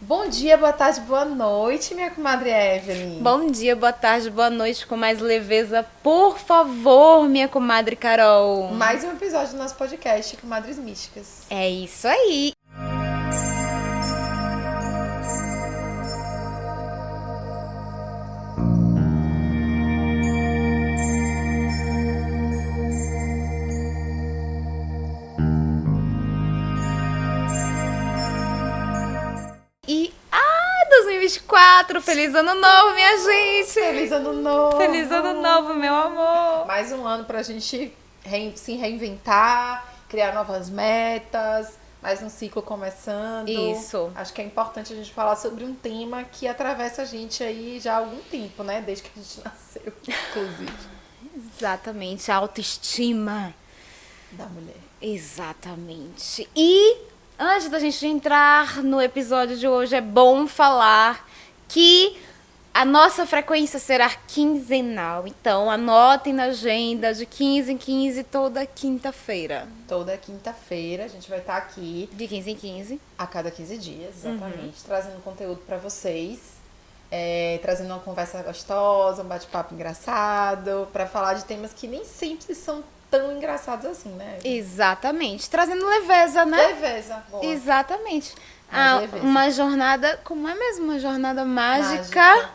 Bom dia, boa tarde, boa noite, minha comadre Evelyn. Bom dia, boa tarde, boa noite, com mais leveza, por favor, minha comadre Carol. Mais um episódio do nosso podcast, Comadres Místicas. É isso aí. E 2024, feliz ano novo, minha gente. Feliz ano novo. Feliz ano novo, meu amor. Mais um ano pra gente se reinventar, criar novas metas, mais um ciclo começando. Isso. Acho que é importante a gente falar sobre um tema que atravessa a gente aí já há algum tempo, né? Desde que a gente nasceu, inclusive. Exatamente, a autoestima Da mulher. Exatamente. E antes da gente entrar no episódio de hoje, é bom falar que a nossa frequência será quinzenal. Então, anotem na agenda de 15 em 15 toda quinta-feira. Toda quinta-feira a gente vai estar aqui. De 15 em 15. A cada 15 dias, exatamente. Trazendo conteúdo pra vocês. Trazendo uma conversa gostosa, um bate-papo engraçado. Pra falar de temas que nem sempre são tão engraçados assim, né? Exatamente. Trazendo leveza, né? Leveza. Boa. Exatamente. Leveza. Uma jornada, como é mesmo? Uma jornada mágica.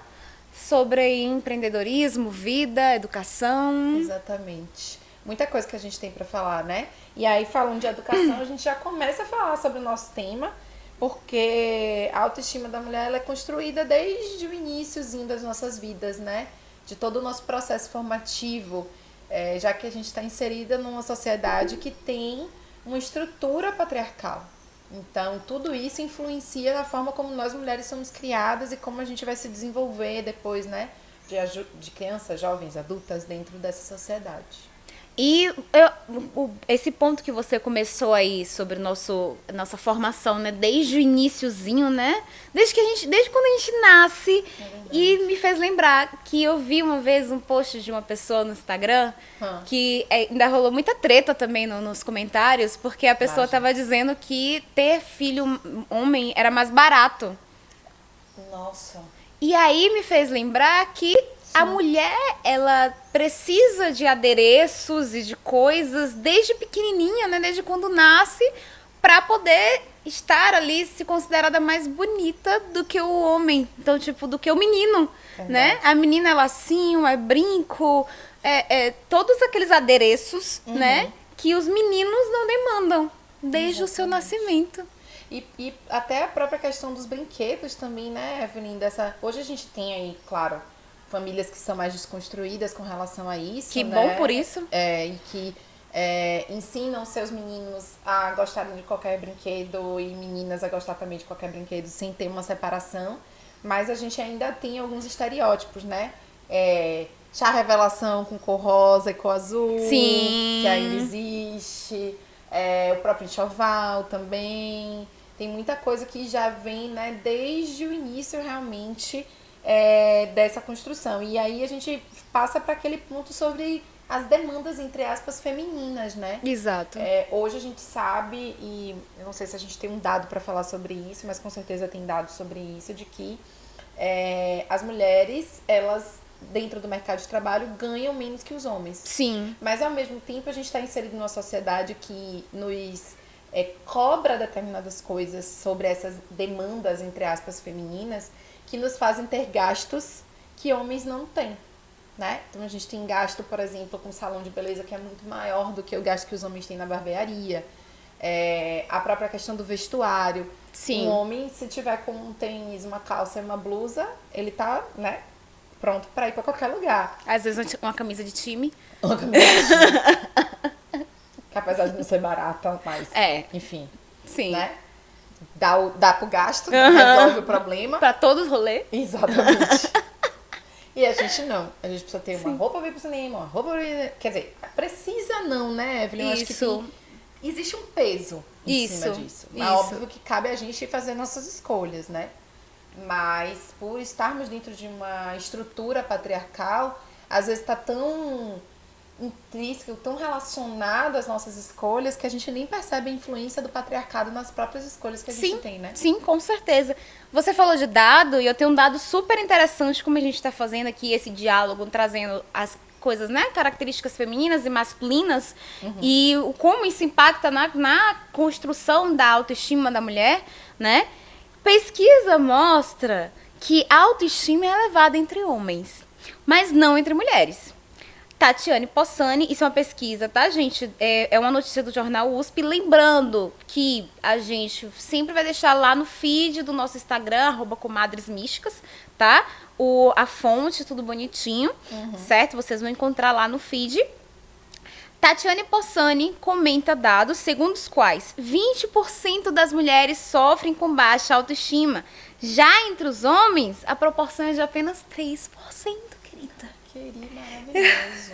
Sobre empreendedorismo, vida, educação. Exatamente. Muita coisa que a gente tem pra falar, né? E aí, falando de educação, a gente já começa a falar sobre o nosso tema, porque a autoestima da mulher ela é construída desde o iniciozinho das nossas vidas, né? De todo o nosso processo formativo, já que a gente está inserida numa sociedade que tem uma estrutura patriarcal. Então, tudo isso influencia na forma como nós mulheres somos criadas e como a gente vai se desenvolver depois, né? De crianças, jovens, adultas dentro dessa sociedade. E esse ponto que você começou aí sobre nossa formação, né? Desde o iniciozinho, né? Desde quando a gente nasce. E me fez lembrar que eu vi uma vez um post de uma pessoa no Instagram que ainda rolou muita treta também nos comentários, porque a pessoa estava dizendo que ter filho homem era mais barato. Nossa. E aí me fez lembrar que a mulher, ela precisa de adereços e de coisas desde pequenininha, né? Desde quando nasce, para poder estar ali, se considerada mais bonita do que o homem. Então, tipo, do que o menino, né? A menina é lacinho, é brinco, todos aqueles adereços, né? Que os meninos não demandam desde o seu nascimento. E até a própria questão dos brinquedos também, né, Evelyn? Hoje a gente tem aí, claro, famílias que são mais desconstruídas com relação a isso. Que né? bom por isso. E que ensinam seus meninos a gostarem de qualquer brinquedo e meninas a gostar também de qualquer brinquedo sem ter uma separação. Mas a gente ainda tem alguns estereótipos, né? Chá revelação com cor rosa e cor azul. Sim. Que ainda existe. O próprio enxoval também. Tem muita coisa que já vem, né, desde o início realmente dessa construção. E aí a gente passa para aquele ponto sobre as demandas, entre aspas, femininas, né? Exato. Hoje a gente sabe, e eu não sei se a gente tem um dado para falar sobre isso, mas com certeza tem dados sobre isso, de que as mulheres, elas, dentro do mercado de trabalho, ganham menos que os homens. Sim. Mas, ao mesmo tempo, a gente está inserido numa sociedade que nos cobra determinadas coisas sobre essas demandas, entre aspas, femininas, que nos fazem ter gastos que homens não têm, né? Então, a gente tem gasto, por exemplo, com salão de beleza que é muito maior do que o gasto que os homens têm na barbearia. A própria questão do vestuário. Sim. Um homem, se tiver com um tênis, uma calça e uma blusa, ele tá, né, pronto para ir para qualquer lugar. Às vezes uma camisa de time. Uma camisa de time. Que apesar de não ser barata, mas enfim. Sim. Né? Dá pro gasto, resolve o problema. Pra todos os rolês. Exatamente. E a gente não. A gente precisa ter uma roupa pra ir pro cinema, uma roupa pra ir... Quer dizer, precisa não, né, Evelyn? Eu acho que existe um peso em cima disso. Mas óbvio que cabe a gente fazer nossas escolhas, né? Mas por estarmos dentro de uma estrutura patriarcal, às vezes tá tão intrínseco, tão relacionado às nossas escolhas, que a gente nem percebe a influência do patriarcado nas próprias escolhas que a gente tem, né? Sim, com certeza. Você falou de dado, e eu tenho um dado super interessante, como a gente está fazendo aqui esse diálogo, trazendo as coisas, né, características femininas e masculinas, e como isso impacta na construção da autoestima da mulher, né? Pesquisa mostra que a autoestima é elevada entre homens, mas não entre mulheres. Tatiane Possani, isso é uma pesquisa, tá, gente? É uma notícia do jornal USP. Lembrando que a gente sempre vai deixar lá no feed do nosso Instagram, @comadresmísticas, tá? A fonte, tudo bonitinho, certo? Vocês vão encontrar lá no feed. Tatiane Possani comenta dados segundo os quais 20% das mulheres sofrem com baixa autoestima. Já entre os homens, a proporção é de apenas 3%, querida. Maravilhoso.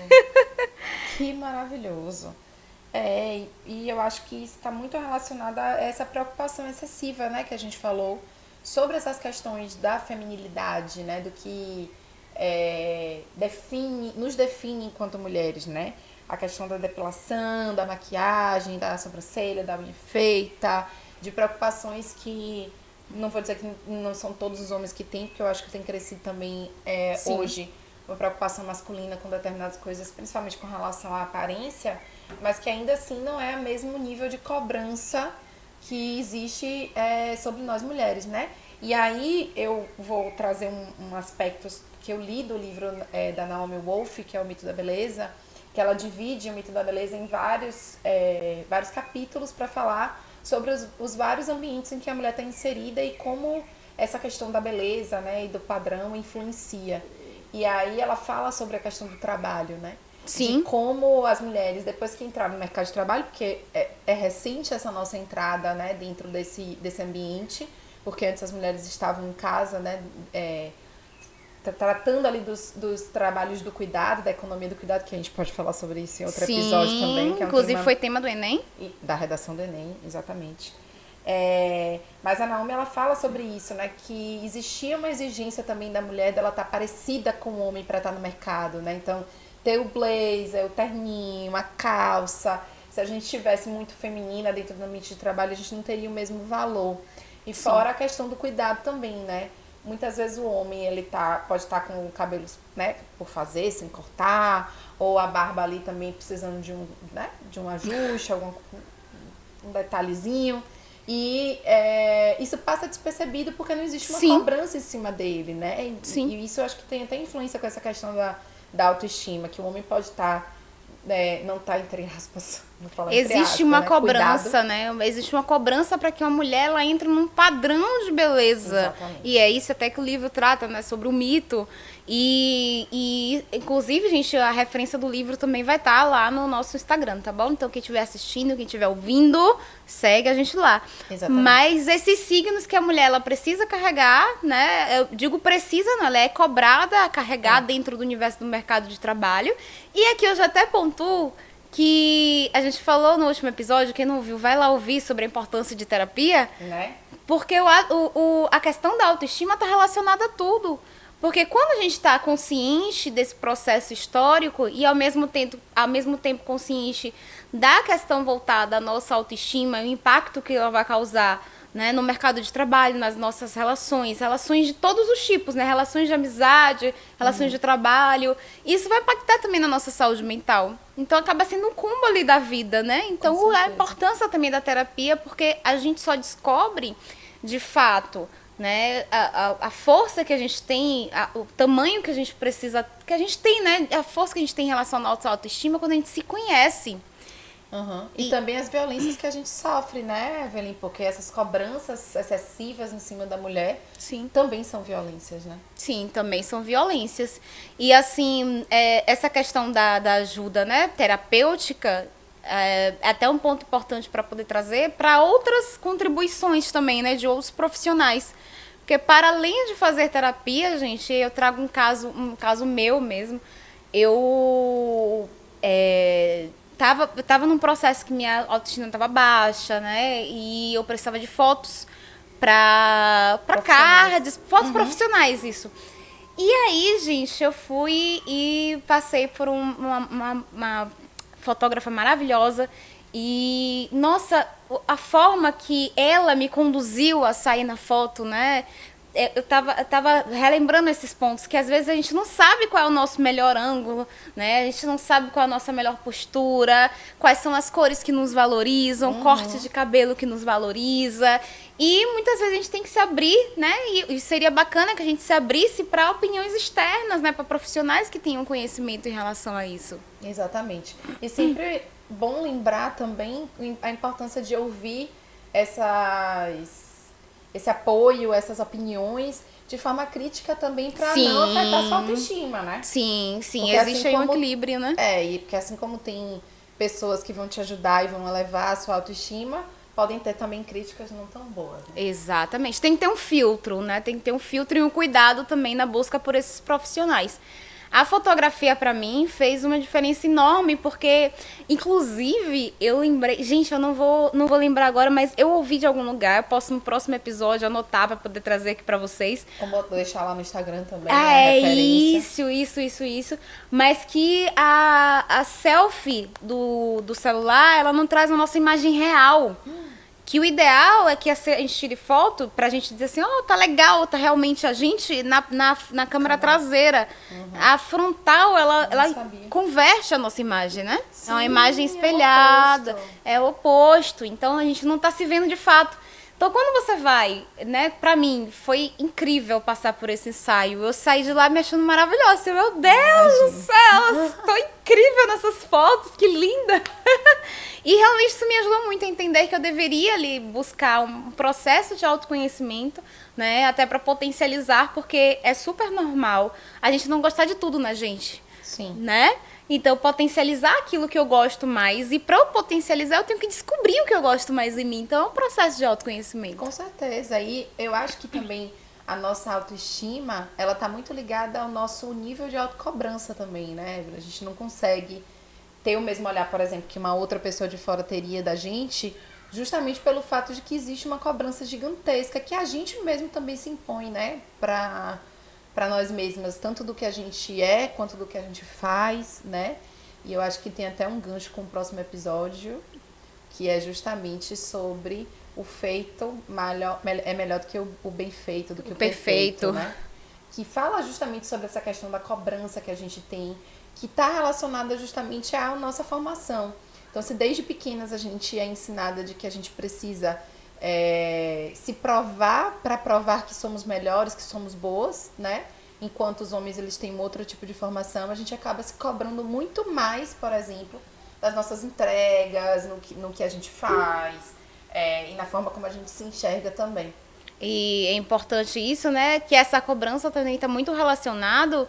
Que maravilhoso. E eu acho que isso está muito relacionado a essa preocupação excessiva, né, que a gente falou sobre essas questões da feminilidade, né, do que nos define enquanto mulheres, né? A questão da depilação, da maquiagem, da sobrancelha, da unha feita, de preocupações que não vou dizer que não são todos os homens que têm, porque eu acho que tem crescido também hoje uma preocupação masculina com determinadas coisas, principalmente com relação à aparência, mas que ainda assim não é o mesmo nível de cobrança que existe sobre nós mulheres, né? E aí eu vou trazer um aspecto que eu li do livro da Naomi Wolf, que é o Mito da Beleza, que ela divide o Mito da Beleza em vários capítulos para falar sobre os vários ambientes em que a mulher está inserida e como essa questão da beleza, né, e do padrão influencia. E aí ela fala sobre a questão do trabalho, né? Sim. De como as mulheres, depois que entraram no mercado de trabalho, porque é recente essa nossa entrada, né, dentro desse ambiente, porque antes as mulheres estavam em casa, né, tratando ali dos trabalhos do cuidado, da economia do cuidado, que a gente pode falar sobre isso em outro episódio também. Que inclusive foi tema do Enem. Da redação do Enem, exatamente. Mas a Naomi, ela fala sobre isso, né, que existia uma exigência também da mulher dela estar parecida com o homem para estar no mercado, né, então ter o blazer, o terninho, a calça, se a gente tivesse muito feminina dentro do ambiente de trabalho, a gente não teria o mesmo valor. E fora a questão do cuidado também, né, muitas vezes o homem, ele pode estar com o cabelo, né, por fazer, sem cortar, ou a barba ali também precisando de um ajuste, um detalhezinho. E isso passa despercebido porque não existe uma cobrança em cima dele, né? E isso eu acho que tem até influência com essa questão da autoestima, que o homem pode estar, não tá entre aspas, vou falar entre aspas, existe uma né? cobrança, Cuidado. né? Existe uma cobrança para que uma mulher ela entre num padrão de beleza. Exatamente. E é isso até que o livro trata, né? Sobre o mito. E inclusive, gente, a referência do livro também vai estar lá no nosso Instagram, tá bom? Então, quem estiver assistindo, quem estiver ouvindo, segue a gente lá. Exatamente. Mas esses signos que a mulher ela precisa carregar, né? Eu digo precisa, não, ela é cobrada a carregar dentro do universo do mercado de trabalho. E aqui eu já até pontuo que a gente falou no último episódio, quem não ouviu, vai lá ouvir sobre a importância de terapia. Né? Porque a questão da autoestima está relacionada a tudo. Porque quando a gente está consciente desse processo histórico e ao mesmo tempo consciente da questão voltada à nossa autoestima, o impacto que ela vai causar, né, no mercado de trabalho, nas nossas relações de todos os tipos, né, relações de amizade, relações de trabalho, isso vai impactar também na nossa saúde mental. Então acaba sendo um combo ali da vida, né? Então a importância também da terapia, porque a gente só descobre de fato, né, a força que a gente tem, o tamanho que a gente precisa, que a gente tem, né, a força que a gente tem em relação à nossa autoestima quando a gente se conhece. E também as violências que a gente sofre, né, Evelyn? Porque essas cobranças excessivas em cima da mulher também são violências, né? Sim, também são violências. E assim, essa questão da ajuda, né, terapêutica, é até um ponto importante para poder trazer para outras contribuições também, né, de outros profissionais. Porque para além de fazer terapia, gente, eu trago um caso meu mesmo. Eu tava num processo que minha autoestima estava baixa, né, e eu precisava de fotos para cards, fotos profissionais, isso. E aí, gente, eu fui e passei por uma fotógrafa maravilhosa. E, nossa, a forma que ela me conduziu a sair na foto, né? Eu tava relembrando esses pontos, que às vezes a gente não sabe qual é o nosso melhor ângulo, né? A gente não sabe qual é a nossa melhor postura, quais são as cores que nos valorizam, corte de cabelo que nos valoriza. E muitas vezes a gente tem que se abrir, né? E seria bacana que a gente se abrisse para opiniões externas, né? Para profissionais que tenham conhecimento em relação a isso. Exatamente. E sempre bom lembrar também a importância de ouvir esse apoio, essas opiniões de forma crítica também para não afetar sua autoestima, né? Sim, Porque existe aí um equilíbrio, né? E porque assim como tem pessoas que vão te ajudar e vão elevar a sua autoestima, podem ter também críticas não tão boas. Né? Exatamente. Tem que ter um filtro, né? Tem que ter um filtro e um cuidado também na busca por esses profissionais. A fotografia, pra mim, fez uma diferença enorme, porque, inclusive, eu lembrei... Gente, eu não vou lembrar agora, mas eu ouvi de algum lugar, eu posso no próximo episódio anotar pra poder trazer aqui pra vocês. Vou deixar lá no Instagram também, né? Isso. Mas que a selfie do celular, ela não traz a nossa imagem real. Que o ideal é que a gente tire foto pra gente dizer assim, tá legal, tá realmente a gente na câmera traseira. A frontal, ela converte a nossa imagem, né? Sim, é uma imagem espelhada, é o oposto. Então a gente não tá se vendo de fato. Então, quando você vai, né, pra mim, foi incrível passar por esse ensaio. Eu saí de lá me achando maravilhosa. Meu Deus do céu, estou incrível nessas fotos, que linda! E realmente isso me ajudou muito a entender que eu deveria ali buscar um processo de autoconhecimento, né, até pra potencializar, porque é super normal a gente não gostar de tudo na gente. Sim. Né? Então, potencializar aquilo que eu gosto mais. E para eu potencializar, eu tenho que descobrir o que eu gosto mais em mim. Então, é um processo de autoconhecimento. Com certeza. E eu acho que também a nossa autoestima, ela tá muito ligada ao nosso nível de autocobrança também, né? A gente não consegue ter o mesmo olhar, por exemplo, que uma outra pessoa de fora teria da gente, justamente pelo fato de que existe uma cobrança gigantesca que a gente mesmo também se impõe, né? Para nós mesmas, tanto do que a gente é, quanto do que a gente faz, né? E eu acho que tem até um gancho com o próximo episódio, que é justamente sobre o feito é melhor do que o bem feito, do que o perfeito, né? Que fala justamente sobre essa questão da cobrança que a gente tem, que está relacionada justamente à nossa formação. Então, se desde pequenas a gente é ensinada de que a gente precisa se provar para provar que somos melhores, que somos boas, né? Enquanto os homens eles têm um outro tipo de formação, a gente acaba se cobrando muito mais, por exemplo, das nossas entregas, no que a gente faz, e na forma como a gente se enxerga também. E é importante isso, né? Que essa cobrança também está muito relacionado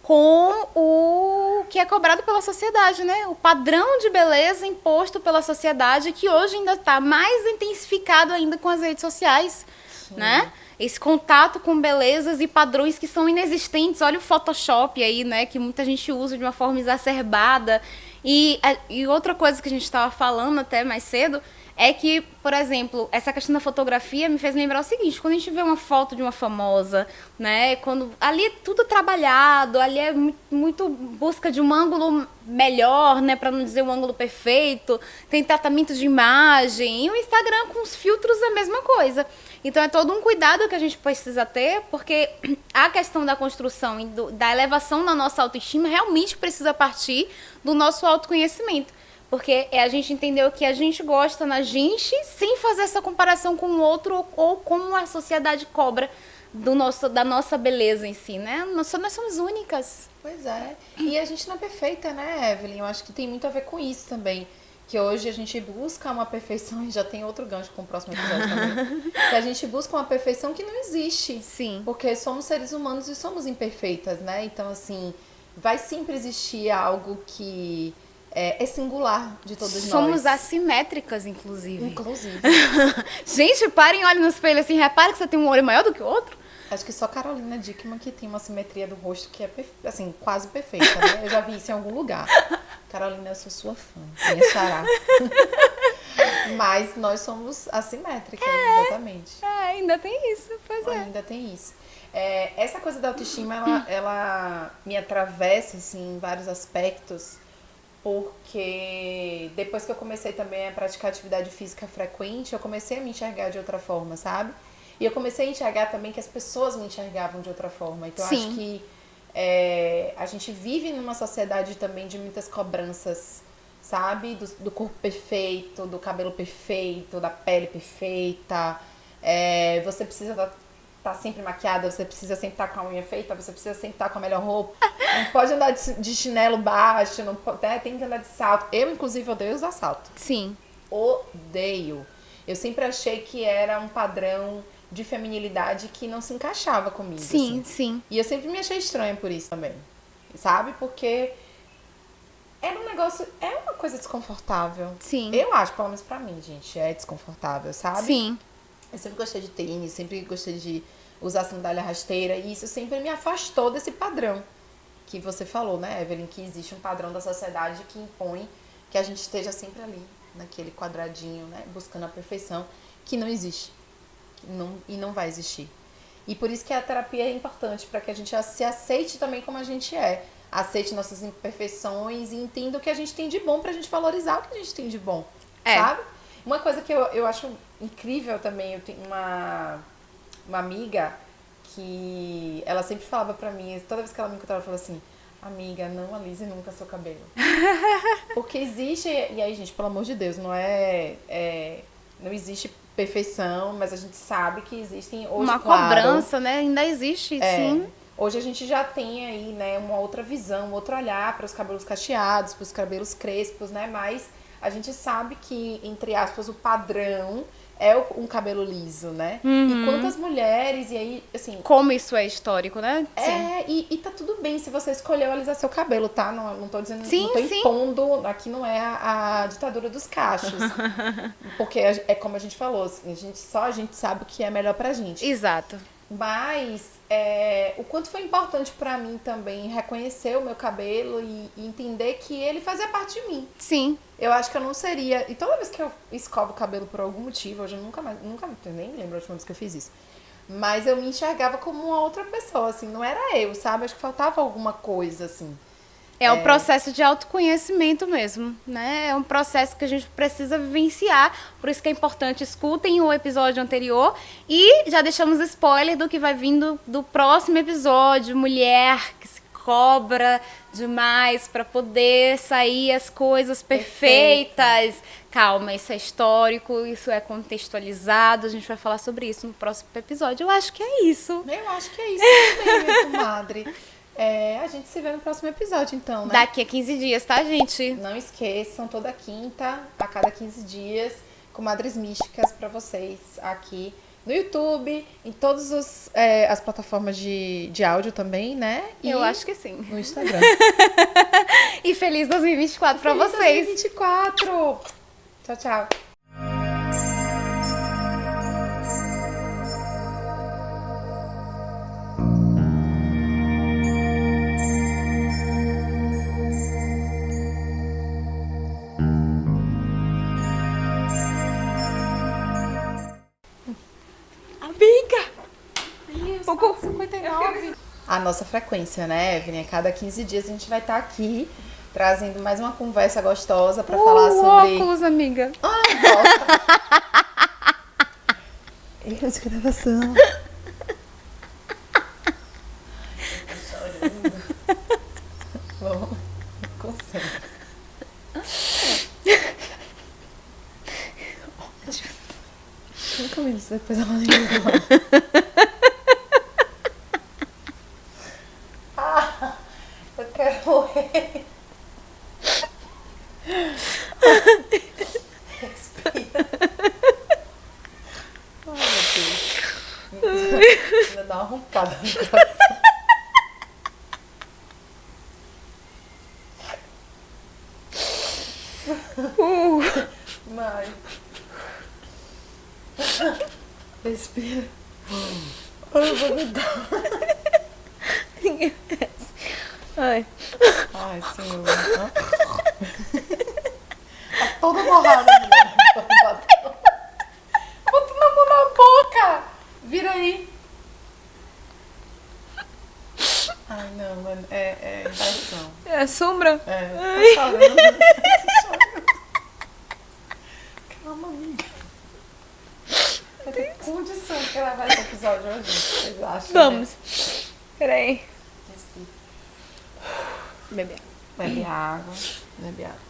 com o que é cobrado pela sociedade, né? O padrão de beleza imposto pela sociedade, que hoje ainda está mais intensificado ainda com as redes sociais, né? Esse contato com belezas e padrões que são inexistentes. Olha o Photoshop aí, né? Que muita gente usa de uma forma exacerbada. E outra coisa que a gente estava falando até mais cedo é que, por exemplo, essa questão da fotografia me fez lembrar o seguinte: quando a gente vê uma foto de uma famosa, né, quando ali é tudo trabalhado, ali é muito busca de um ângulo melhor, né, para não dizer um ângulo perfeito, tem tratamento de imagem, e o Instagram com os filtros é a mesma coisa. Então é todo um cuidado que a gente precisa ter, porque a questão da construção e da elevação da nossa autoestima realmente precisa partir do nosso autoconhecimento. Porque a gente entender o que a gente gosta na gente, sem fazer essa comparação com o outro ou como a sociedade cobra da nossa beleza em si, né? Nós somos únicas. Pois é. E a gente não é perfeita, né, Evelyn? Eu acho que tem muito a ver com isso também. Que hoje a gente busca uma perfeição, e já tem outro gancho com o próximo episódio também, que a gente busca uma perfeição que não existe. Sim. Porque somos seres humanos e somos imperfeitas, né? Então, assim, vai sempre existir algo que é singular de todos nós. Somos assimétricas, inclusive. Inclusive. Gente, parem e olhem no espelho assim, repare que você tem um olho maior do que o outro. Acho que só Carolina Dickman que tem uma simetria do rosto que é, assim, quase perfeita, né? Eu já vi isso em algum lugar. Carolina, eu sou sua fã. Minha xará. Mas nós somos assimétricas, exatamente. Ainda tem isso, pois é. Ainda tem isso. Essa coisa da autoestima, ela me atravessa, assim, em vários aspectos, porque depois que eu comecei também a praticar atividade física frequente, eu comecei a me enxergar de outra forma, sabe? E eu comecei a enxergar também que as pessoas me enxergavam de outra forma. Então, Sim. acho que a gente vive numa sociedade também de muitas cobranças, sabe? Do corpo perfeito, do cabelo perfeito, da pele perfeita. Você precisa estar sempre maquiada, você precisa sempre estar com a unha feita, você precisa sempre estar com a melhor roupa. Não pode andar de chinelo baixo, não pode, tem que andar de salto. Eu, inclusive, odeio usar salto. Sim. Odeio. Eu sempre achei que era um padrão de feminilidade que não se encaixava comigo. Sim, assim. sim. E eu sempre me achei estranha por isso também. Sabe? Porque era um negócio, é uma coisa desconfortável. Sim. Eu acho, pelo menos pra mim, gente, é desconfortável, sabe? Sim. Eu sempre gostei de tênis, sempre gostei de usar sandália rasteira, e isso sempre me afastou desse padrão que você falou, né, Evelyn? Que existe um padrão da sociedade que impõe que a gente esteja sempre ali, naquele quadradinho, né, buscando a perfeição, que não existe. E não vai existir. E por isso que a terapia é importante, para que a gente se aceite também como a gente é. Aceite nossas imperfeições e entenda o que a gente tem de bom pra gente valorizar o que a gente tem de bom, sabe? Uma coisa que eu acho incrível também, eu tenho uma amiga que ela sempre falava pra mim, toda vez que ela me encontrava, ela falava assim: amiga, não alise nunca seu cabelo. Porque existe, e aí, gente, pelo amor de Deus, não existe perfeição, mas a gente sabe que existem hoje, uma claro, cobrança, né? Ainda existe, sim. Hoje a gente já tem aí, né, uma outra visão, um outro olhar para os cabelos cacheados, para os cabelos crespos, né? Mas a gente sabe que, entre aspas, o padrão é um cabelo liso, né? E quantas mulheres, e aí, assim... Como isso é histórico, né? E tá tudo bem se você escolheu alisar seu cabelo, tá? Não tô dizendo, sim, não tô sim. impondo, aqui não é a ditadura dos cachos. Porque é como a gente falou, assim, a gente sabe o que é melhor pra gente. Exato. Mas o quanto foi importante pra mim também reconhecer o meu cabelo e entender que ele fazia parte de mim. Sim. Eu acho que eu não seria... E toda vez que eu escovo o cabelo por algum motivo, hoje eu nunca nem lembro a última vez que eu fiz isso. Mas eu me enxergava como uma outra pessoa, assim, não era eu, sabe? Acho que faltava alguma coisa, assim. É um processo de autoconhecimento mesmo, né? É um processo que a gente precisa vivenciar, por isso que é importante, escutem o episódio anterior e já deixamos spoiler do que vai vindo do próximo episódio, mulher que se cobra demais para poder sair as coisas perfeitas. Calma, isso é histórico, isso é contextualizado, a gente vai falar sobre isso no próximo episódio. Eu acho que é isso. Eu acho que é isso também, minha comadre. A gente se vê no próximo episódio, então, né? Daqui a 15 dias, tá, gente? Não esqueçam, toda quinta, a cada 15 dias, comadres místicas pra vocês aqui no YouTube, em todas as plataformas de áudio também, né? E eu acho que sim. no Instagram. E feliz 2024 pra Feliz vocês. 2024! Tchau, tchau. Pouco 59. A nossa frequência, né, Evelyn? A cada 15 dias a gente vai estar aqui trazendo mais uma conversa gostosa pra falar sobre... óculos, amiga. Erro de gravação. Vamos, concentra. Ótimo. 5 minutos depois ela liga. Eu quero morrer. Respira. Ai, meu Deus. Ainda dá uma roncada no coração. Mãe. Respira. Eu vou me dar. Ai. Ai, senhor. Tá toda borrada, mulher. Vira aí. Ai, não, mano. É impressão. É sombra? Tá chorando. Calma, amiga. Eu tenho condição de gravar esse episódio hoje. Vocês acham? Vamos. Peraí. Respira. Beber. Bebe água. Bebe água.